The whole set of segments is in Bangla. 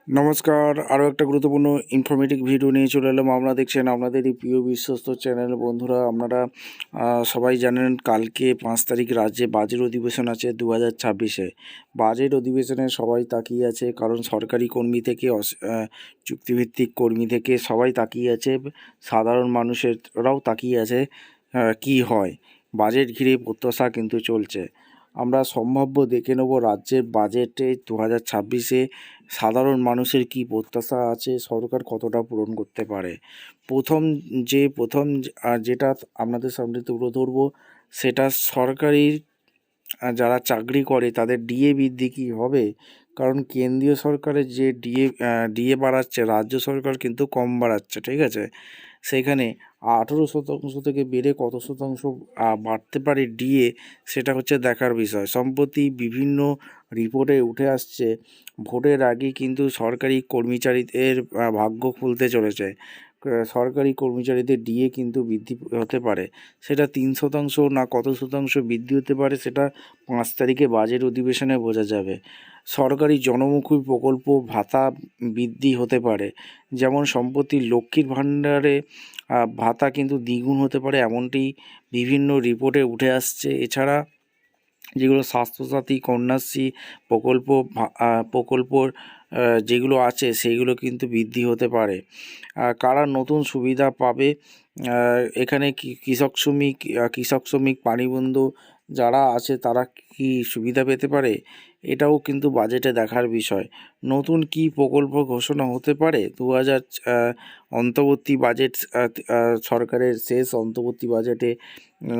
নমস্কার, আরও একটা গুরুত্বপূর্ণ ইনফরমেটিভ ভিডিও নিয়ে চলে এলাম। আপনারা দেখছেন আপনাদের এই প্রিয় বিশ্বস্ত চ্যানেল। বন্ধুরা, আপনারা সবাই জানেন কালকে 5 তারিখ রাজ্যে বাজেট অধিবেশন আছে 2026-এ। বাজেট অধিবেশনে সবাই তাকিয়ে আছে, কারণ সরকারি কর্মী থেকে চুক্তিভিত্তিক কর্মী থেকে সবাই তাকিয়ে আছে, সাধারণ মানুষেরাও তাকিয়ে আছে কি হয়। বাজেট ঘিরে প্রত্যাশা কিন্তু চলছে। আমরা সম্ভাব্য দেখে নেব রাজ্যের বাজেটে 2026-এ সাধারণ মানুষের কি প্রত্যাশা আছে, সরকার কতটা পূরণ করতে পারে। প্রথম যেটা আপনাদের সামনে তুলে ধরবো, সেটা সরকারি যারা চাকরি করে তাদের ডিএ বৃদ্ধি কী হবে। কারণ কেন্দ্রীয় সরকারের যে ডিএ বাড়াচ্ছে, রাজ্য সরকার কিন্তু কম বাড়াচ্ছে, ঠিক আছে। সেখানে 18% থেকে বেড়ে কত শতাংশ বাড়তে পারে ডিএ, সেটা হচ্ছে দেখার বিষয়। সম্প্রতি বিভিন্ন রিপোর্টে উঠে আসছে, ভোটের আগে কিন্তু সরকারি কর্মচারীদের ভাগ্য খুলতে চলেছে। সরকারি কর্মচারীদের ডিএ কিন্তু বৃদ্ধি হতে পারে। সেটা 3% না কত শতাংশ বৃদ্ধি হতে পারে, সেটা 5 তারিখে বাজেট অধিবেশনে বোঝা যাবে। সরকারি জনমুখী প্রকল্প ভাতা বৃদ্ধি হতে পারে, যেমন সম্প্রতি লক্ষ্মীর ভাণ্ডারে ভাতা কিন্তু দ্বিগুণ হতে পারে, এমনটি বিভিন্ন রিপোর্টে উঠে আসছে। এছাড়া যেগুলো স্বাস্থ্যসাথী, কন্যাশ্রী প্রকল্পর যেগুলো আছে সেইগুলো কিন্তু বৃদ্ধি হতে পারে। কারা নতুন সুবিধা পাবে, এখানে কৃষক শ্রমিক পানিবন্ধু যারা আছে তারা কি সুবিধা পেতে পারে, এটাও কিন্তু বাজেটে দেখার বিষয়। নতুন কি প্রকল্প ঘোষণা হতে পারে 2000 অন্তর্বর্তী বাজেট, সরকারের শেষ অন্তর্বর্তী বাজেটে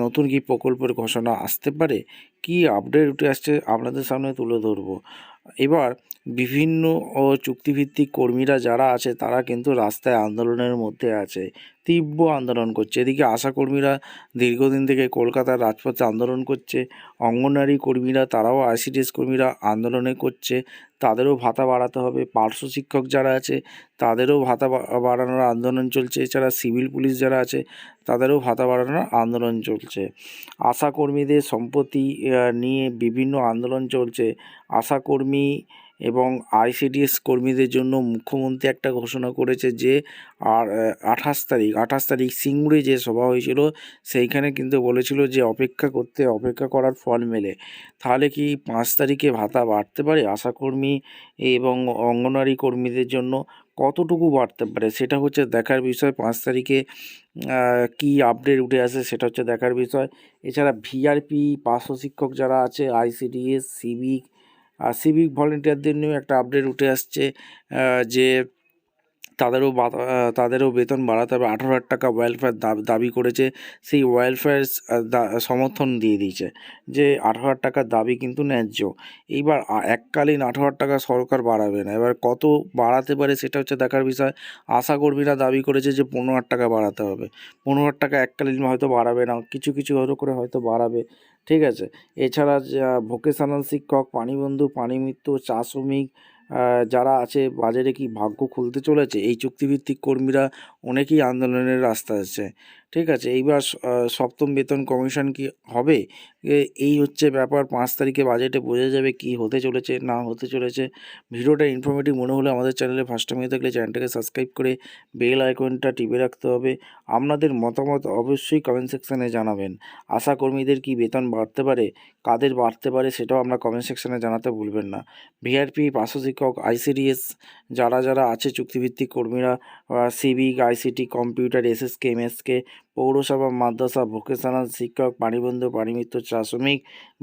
নতুন কি প্রকল্পের ঘোষণা আসতে পারে, কি আপডেট উঠে আসছে আপনাদের সামনে তুলে ধরবো। এবার বিভিন্ন চুক্তিভিত্তিক কর্মীরা যারা আছে তারা কিন্তু রাস্তায় আন্দোলনের মধ্যে আছে, তীব্র আন্দোলন করছে। এদিকে আশাকর্মীরা দীর্ঘদিন থেকে কলকাতার রাজপথে আন্দোলন করছে, অঙ্গনওয়াড়ি কর্মীরা, তারাও আইসিডিএস কর্মীরা আন্দোলনে করছে, তাদেরও ভাতা বাড়াতে হবে। পার্শ্ব শিক্ষক যারা আছে তাদেরও ভাতা বাড়ানোর আন্দোলন চলছে। এছাড়া সিভিল পুলিশ যারা আছে তাদেরও ভাতা বাড়ানোর আন্দোলন চলছে। আশাকর্মীদের সম্পত্তি নিয়ে বিভিন্ন আন্দোলন চলছে। আশাকর্মী এবং আইসিডিএস কর্মীদের জন্য মুখ্যমন্ত্রী একটা ঘোষণা করেছে যে 28 তারিখ সিঙ্গুরে যে সভা হয়েছিল সেইখানে কিন্তু বলেছিল যে অপেক্ষা করার ফল মেলে। তাহলে কি 5 তারিখে ভাতা বাড়তে পারে আশাকর্মী এবং অঙ্গনওয়াড়ি কর্মীদের জন্য? কতটুকু বাড়তে পারে সেটা হচ্ছে দেখার বিষয়। 5 তারিখে কি আপডেট উঠে আসে সেটা হচ্ছে দেখার বিষয়। এছাড়া ভিআরপি পার্শ্ব শিক্ষক যারা আছে, আইসিডিএস, সিভিক ভলেন্টিয়ারদের নিয়েও একটা আপডেট উঠে আসছে যে তাদেরও বেতন বাড়াতে হবে। 18,000 টাকা ওয়েলফেয়ার দাবি করেছে, সেই ওয়েলফেয়ার সমর্থন দিয়ে দিয়েছে যে 18,000 টাকার দাবি কিন্তু ন্যায্য। এইবার এককালীন 18,000 টাকা সরকার বাড়াবে না, এবার কত বাড়াতে পারে সেটা হচ্ছে দেখার বিষয়। আশাকর্মীরা দাবি করেছে যে 15,000 টাকা বাড়াতে হবে। 15,000 টাকা এককালীন হয়তো বাড়াবে না, কিছু করে হয়তো বাড়াবে, ঠিক আছে। এছাড়া ভোকেশনাল শিক্ষক, পানিবন্ধু, পানিমিত্র, চা শ্রমিক যারা আছে, বাজারে কি ভাগ্য খুলতে চলেছে? এই চুক্তিভিত্তিক কর্মীরা অনেকেই আন্দোলনের রাস্তায় আছে, ঠিক আছে। এইবার সপ্তম বেতন কমিশন কি হবে, এই হচ্ছে ব্যাপার। 5 তারিখে বাজেটে বোঝা যাবে কি হতে চলেছে না হতে চলেছে। ভিডিওটা ইনফরমেটিভ মনে হলে আমাদের চ্যানেলে ফার্স্ট টাইম হয়ে থাকলে চ্যানেলটাকে সাবস্ক্রাইব করে বেল আইকনটা টিপে রাখতে হবে। আপনাদের মতামত অবশ্যই কমেন্ট সেকশানে জানাবেন। আশাকর্মীদের কি বেতন বাড়তে পারে, কাদের বাড়তে পারে সেটাও আমরা কমেন্ট সেকশানে জানাতে ভুলবেন না। ভিআরপি, পার্শ্ব শিক্ষক, আইসিডিএস যারা আছে চুক্তিভিত্তিক কর্মীরা, civic, ICT, computer, SSK, MSK, পৌরসভা, মাদ্রাসা, ভোকেশনাল শিক্ষক, পানিবন্ধু, পানিমিত্র, চা শ্রমিক,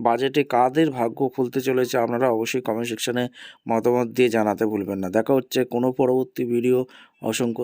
বাজেটে কাদের ভাগ্য খুলতে চলেছে আপনারা অবশ্যই কমেন্ট সেকশানে মতামত দিয়ে জানাতে ভুলবেন না। দেখা হচ্ছে কোনো পরবর্তী ভিডিও। অসংখ্য